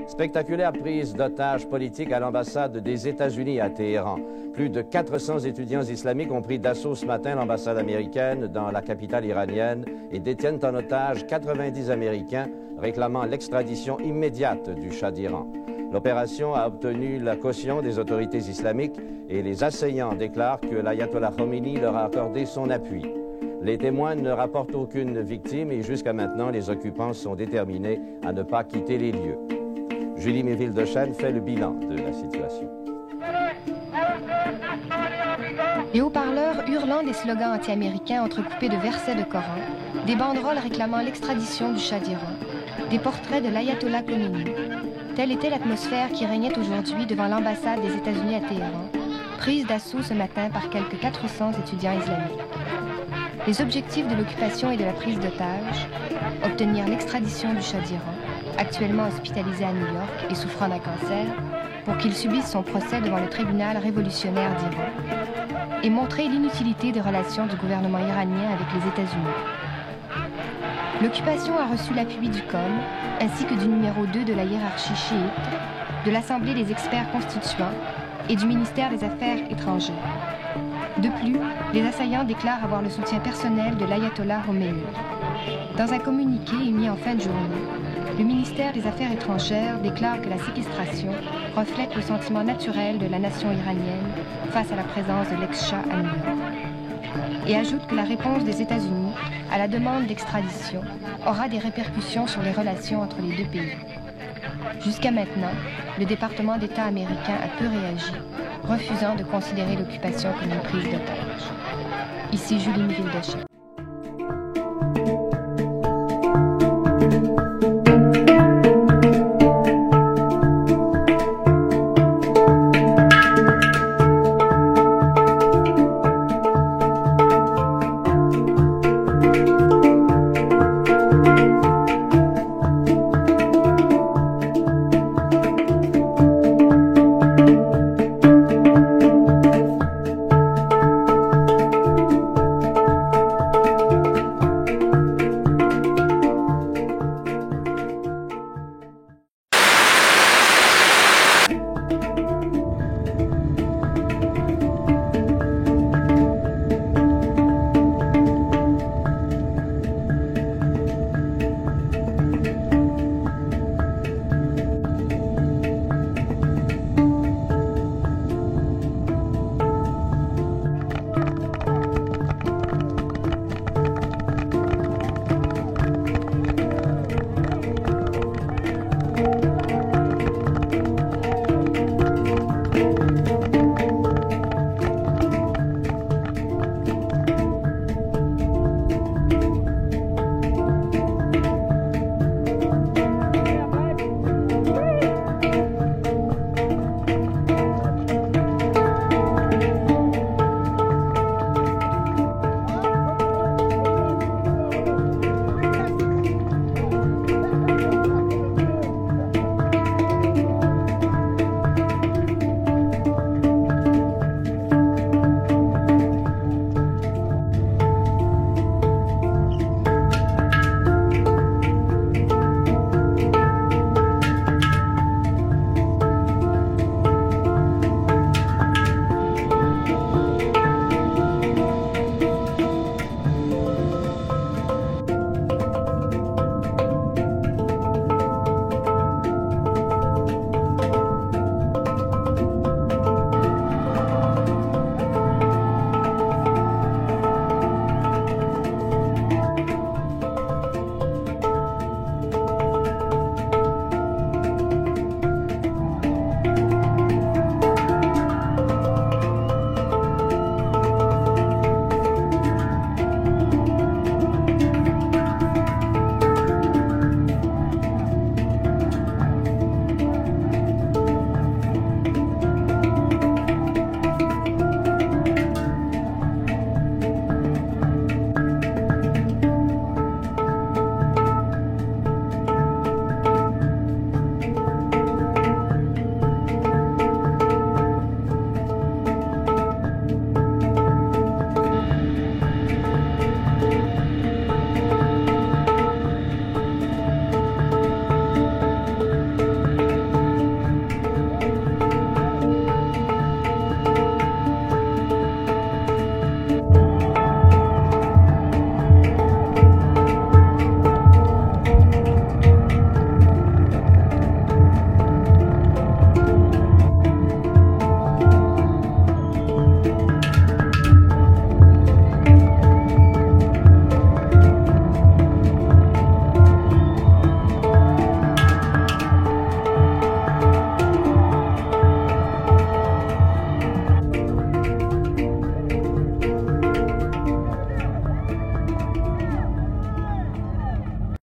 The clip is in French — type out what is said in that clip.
Spectaculaire prise d'otages politiques à l'ambassade des États-Unis à Téhéran. Plus de 400 étudiants islamiques ont pris d'assaut ce matin l'ambassade américaine dans la capitale iranienne et détiennent en otage 90 Américains réclamant l'extradition immédiate du Shah d'Iran. L'opération a obtenu la caution des autorités islamiques et les assaillants déclarent que l'ayatollah Khomeini leur a accordé son appui. Les témoins ne rapportent aucune victime et jusqu'à maintenant, les occupants sont déterminés à ne pas quitter les lieux. Julie Méville-Dechaine fait le bilan de la situation. Les haut-parleurs hurlant des slogans anti-américains entrecoupés de versets de Coran, des banderoles réclamant l'extradition du Shah d'Iran, des portraits de l'ayatollah Khomeini. Telle était l'atmosphère qui régnait aujourd'hui devant l'ambassade des États-Unis à Téhéran, prise d'assaut ce matin par quelques 400 étudiants islamiques. Les objectifs de l'occupation et de la prise d'otages, obtenir l'extradition du Shah d'Iran, actuellement hospitalisé à New York et souffrant d'un cancer, pour qu'il subisse son procès devant le tribunal révolutionnaire d'Iran, et montrer l'inutilité des relations du gouvernement iranien avec les États-Unis. L'occupation a reçu l'appui du COM, ainsi que du numéro 2 de la hiérarchie chiite, de l'Assemblée des experts constituants et du ministère des Affaires étrangères. De plus, les assaillants déclarent avoir le soutien personnel de l'ayatollah Khomeini. Dans un communiqué émis en fin de journée, le ministère des Affaires étrangères déclare que la séquestration reflète le sentiment naturel de la nation iranienne face à la présence de l'ex-Shah à New York. Et ajoute que la réponse des États-Unis à la demande d'extradition aura des répercussions sur les relations entre les deux pays. Jusqu'à maintenant, le département d'État américain a peu réagi, refusant de considérer l'occupation comme une prise d'otage. Ici Julie Méville-Dechaine.